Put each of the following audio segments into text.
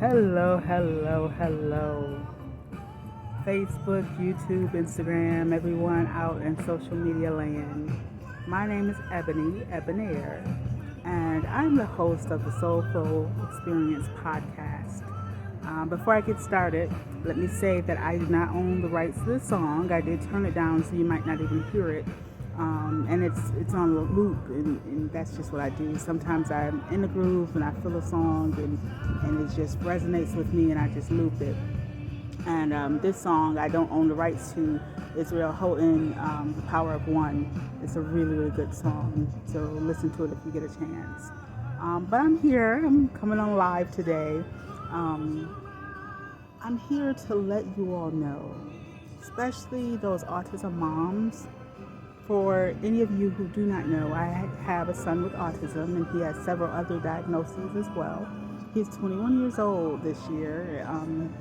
Hello, hello, hello. Facebook, YouTube, Instagram, everyone out in social media land. My name is Ebony, Ebonier, and I'm the host of the Soulful Experience podcast. Before I get started, let me say that I do not own the rights to the song. I did turn it down so you might not even hear it. And it's on a loop, and that's just what I do. Sometimes I'm in the groove and I feel a song, and it just resonates with me, and I just loop it. And this song I don't own the rights to. Israel Houghton, "The Power of One." It's a really, really good song. So listen to it if you get a chance. But I'm here. I'm coming on live today. Um, I'm here to let you all know, especially those autism moms. For any of you who do not know, I have a son with autism, and he has several other diagnoses as well. He's 21 years old this year,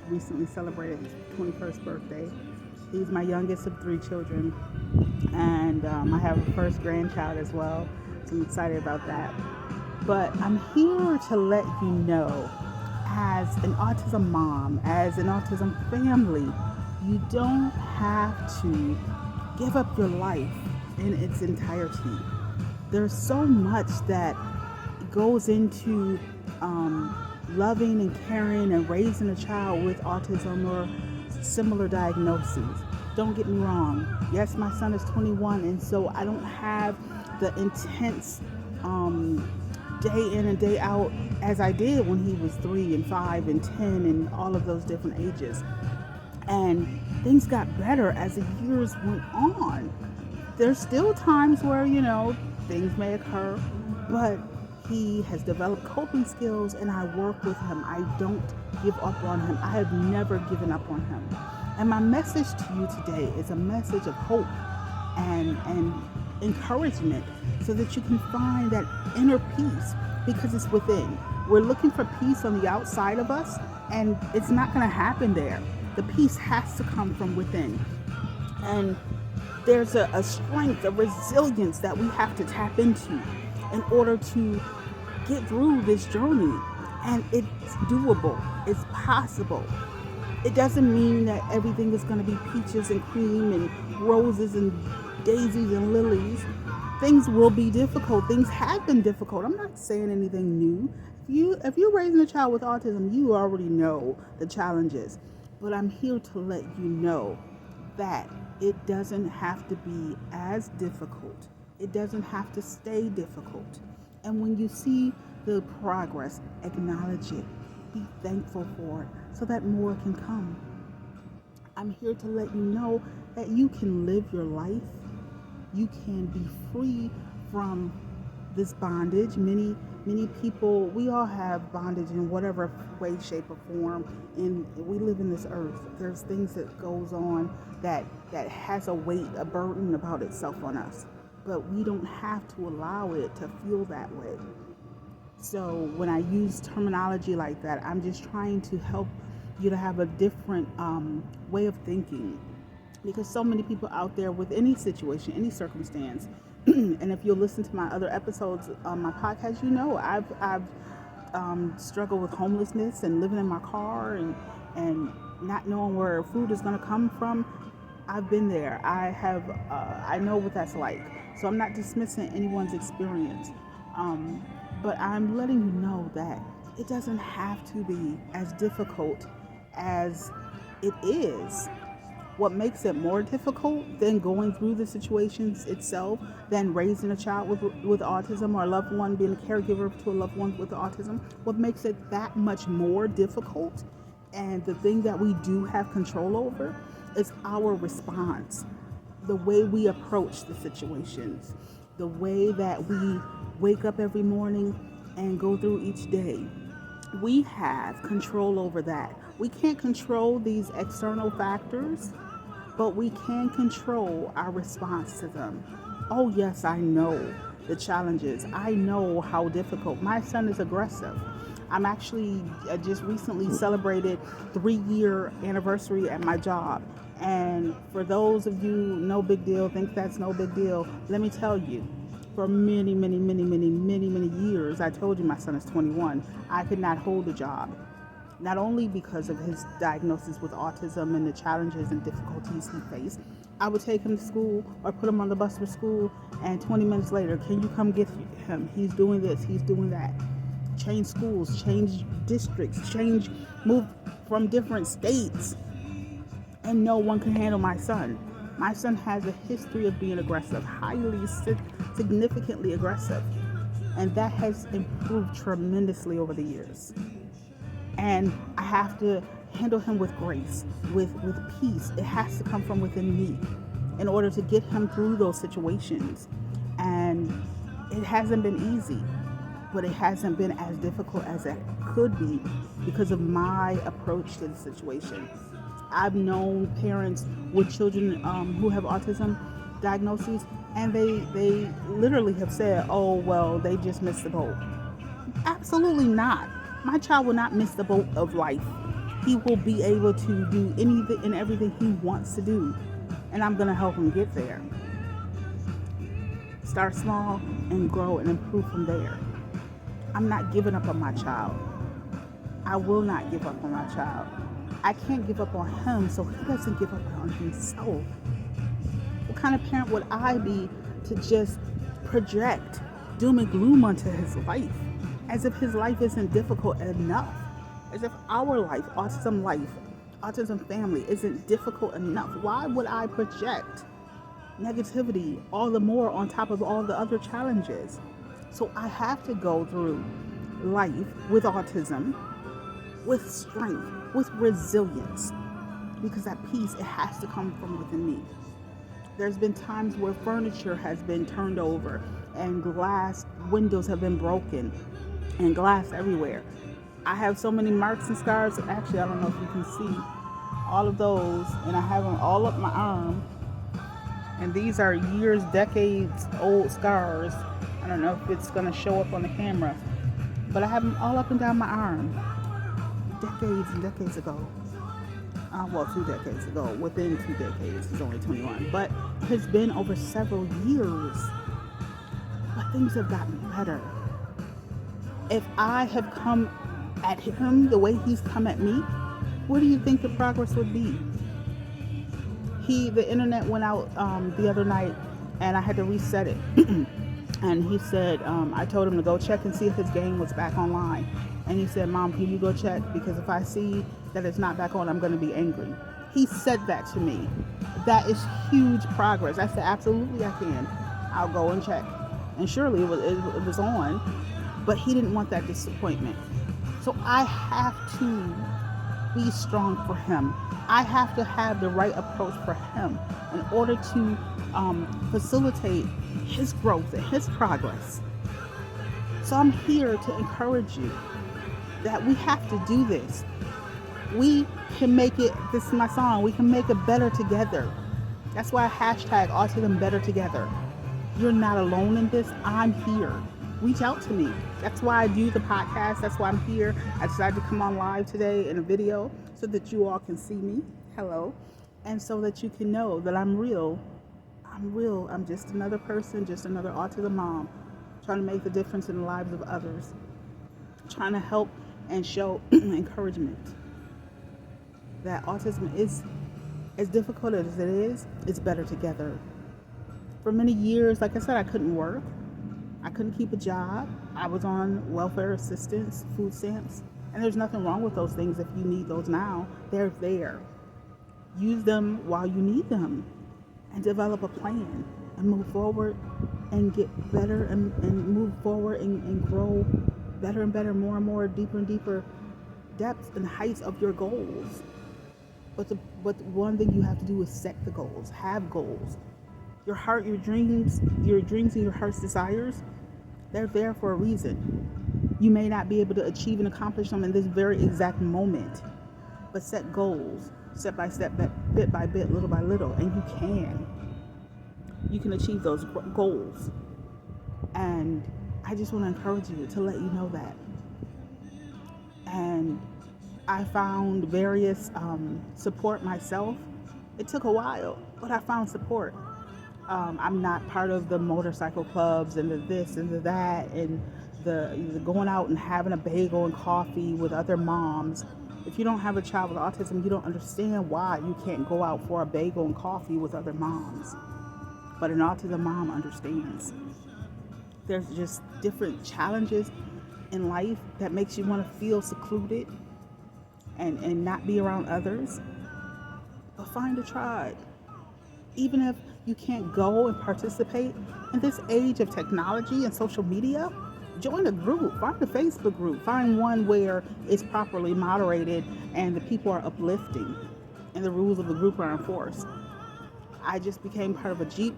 recently celebrated his 21st birthday. He's my youngest of three children, and I have a first grandchild as well, so I'm excited about that. But I'm here to let you know, as an autism mom, as an autism family, you don't have to give up your life in its entirety. There's so much that goes into loving and caring and raising a child with autism or similar diagnoses. Don't get me wrong. Yes, my son is 21, and so I don't have the intense day in and day out as I did when he was 3 and 5 and 10 and all of those different ages. And things got better as the years went on. There's still times where, things may occur, but he has developed coping skills, and I work with him. I don't give up on him. I have never given up on him. And my message to you today is a message of hope and encouragement, so that you can find that inner peace, because it's within. We're looking for peace on the outside of us, and it's not going to happen there. The peace has to come from within. And there's a strength, a resilience that we have to tap into in order to get through this journey. And it's doable, it's possible. It doesn't mean that everything is going to be peaches and cream and roses and daisies and lilies. Things will be difficult. Things have been difficult. I'm not saying anything new. If you're raising a child with autism, you already know the challenges. But I'm here to let you know that it doesn't have to be as difficult. It doesn't have to stay difficult. And when you see the progress, acknowledge it. Be thankful for it so that more can come. I'm here to let you know that you can live your life. You can be free from this bondage. Many people, we all have bondage in whatever way, shape, or form, and we live in this earth. There's things that goes on that has a weight, a burden about itself on us, but we don't have to allow it to feel that way. So when I use terminology like that, I'm just trying to help you to have a different way of thinking, because so many people out there with any situation, any circumstance, and if you'll listen to my other episodes on my podcast, I've struggled with homelessness and living in my car and not knowing where food is going to come from. I've been there. I know what that's like. So I'm not dismissing anyone's experience, but I'm letting you know that it doesn't have to be as difficult as it is. What makes it more difficult than going through the situations itself, than raising a child with autism, or a loved one, being a caregiver to a loved one with autism, what makes it that much more difficult, and the thing that we do have control over, is our response, the way we approach the situations, the way that we wake up every morning and go through each day. We have control over that. We can't control these external factors, but we can control our response to them. Oh, yes, I know the challenges. I know how difficult. My son is aggressive. I'm actually just recently celebrated 3-year anniversary at my job. And for those of you, no big deal, think that's no big deal, let me tell you, for many years, I told you my son is 21, I could not hold a job. not only because of his diagnosis with autism and the challenges and difficulties he faced. I would take him to school or put him on the bus for school, and 20 minutes later, can you come get him? He's doing this, he's doing that. Change schools, change districts, move from different states, and no one can handle my son. My son has a history of being aggressive, highly, significantly aggressive, and that has improved tremendously over the years. And I have to handle him with grace, with peace. It has to come from within me in order to get him through those situations. And it hasn't been easy, but it hasn't been as difficult as it could be because of my approach to the situation. I've known parents with children who have autism diagnoses, and they literally have said, oh, well, they just missed the boat. Absolutely not. My child will not miss the boat of life. He will be able to do anything and everything he wants to do, and I'm going to help him get there. Start small and grow and improve from there. I'm not giving up on my child. I will not give up on my child. I can't give up on him, so he doesn't give up on himself. What kind of parent would I be to just project doom and gloom onto his life, as if his life isn't difficult enough, as if our life, autism family, isn't difficult enough? Why would I project negativity all the more on top of all the other challenges? So I have to go through life with autism, with strength, with resilience, because that peace, it has to come from within me. There's been times where furniture has been turned over and glass windows have been broken and glass everywhere. I have so many marks and scars. Actually, I don't know if you can see all of those, and I have them all up my arm. And these are years, decades old scars. I don't know if it's going to show up on the camera, but I have them all up and down my arm. Decades and decades ago. 2 decades ago. Within 2 decades. He's only 21. But it's been over several years. But things have gotten better. If I have come at him the way he's come at me, where do you think the progress would be? The internet went out the other night, and I had to reset it. And he said, I told him to go check and see if his game was back online. And he said, Mom, can you go check? Because if I see that it's not back on, I'm going to be angry. He said that to me. That is huge progress. I said, absolutely I can. I'll go and check. And surely it was on, but he didn't want that disappointment. So I have to be strong for him. I have to have the right approach for him in order to facilitate his growth and his progress. So I'm here to encourage you that we have to do this. We can make it, this is my song, we can make it better together. That's why I hashtag Autism Better Together. You're not alone in this. I'm here. Reach out to me. That's why I do the podcast. That's why I'm here. I decided to come on live today in a video so that you all can see me. Hello. And so that you can know that I'm real. I'm real. I'm just another person, just another autism mom, trying to make the difference in the lives of others, trying to help and show encouragement that autism is, as difficult as it is, it's better together. For many years, like I said, I couldn't work. I couldn't keep a job. I was on welfare assistance, food stamps, and there's nothing wrong with those things. If you need those now, they're there. Use them while you need them and develop a plan and move forward and get better and move forward and grow better and better, more and more, deeper and deeper depths and heights of your goals. But one thing you have to do is set the goals, have goals. Your heart, your dreams and your heart's desires, they're there for a reason. You may not be able to achieve and accomplish them in this very exact moment, but set goals, step by step, bit by bit, little by little, and you can. You can achieve those goals. And I just want to encourage you to let you know that. And I found various support myself. It took a while, but I found support. I'm not part of the motorcycle clubs and the this and the that and the going out and having a bagel and coffee with other moms. If you don't have a child with autism, you don't understand why you can't go out for a bagel and coffee with other moms. But an autism mom understands. There's just different challenges in life that makes you want to feel secluded and not be around others. But find a tribe. Even if you can't go and participate in this age of technology and social media, join a group. Find a Facebook group. Find one where it's properly moderated and the people are uplifting and the rules of the group are enforced. I just became part of a Jeep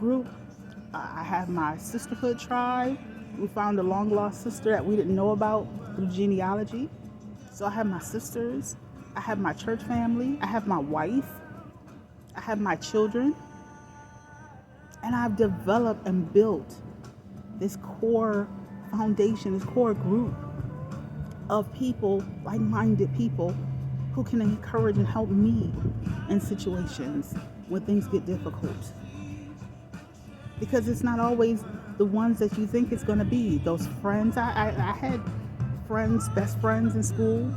group. I have my sisterhood tribe. We found a long lost sister that we didn't know about through genealogy. So I have my sisters. I have my church family. I have my wife. I have my children. And I've developed and built this core foundation, this core group of people, like-minded people who can encourage and help me in situations when things get difficult. Because it's not always the ones that you think it's going to be. Those friends, I had friends, best friends in school,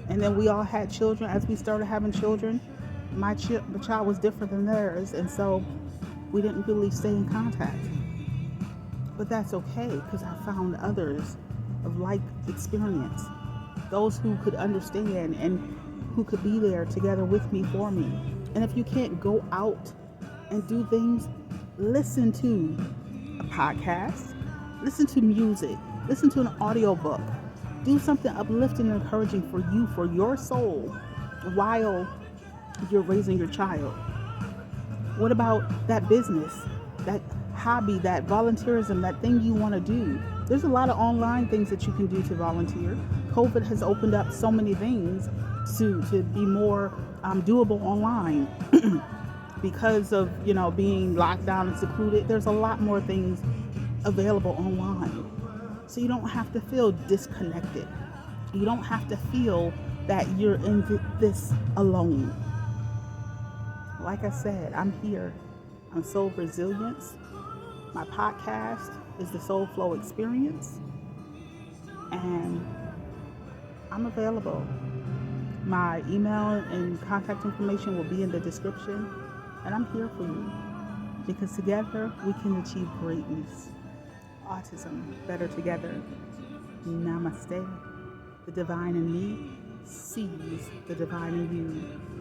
and then we all had children. As we started having children, my child was different than theirs, and so we didn't really stay in contact. But that's okay, because I found others of like experience, those who could understand and who could be there together with me, for me. And if you can't go out and do things, listen to a podcast, listen to music, listen to an audiobook. Do something uplifting and encouraging for you, for your soul, while you're raising your child. What about that business, that hobby, that volunteerism, that thing you want to do? There's a lot of online things that you can do to volunteer. COVID has opened up so many things to be more doable online. Because of, being locked down and secluded, there's a lot more things available online. So you don't have to feel disconnected. You don't have to feel that you're in this alone. Like I said, I'm here. I'm Soul Resilience. My podcast is the Soul Flow Experience. And I'm available. My email and contact information will be in the description. And I'm here for you. Because together we can achieve greatness. Autism, better together. Namaste. The divine in me sees the divine in you.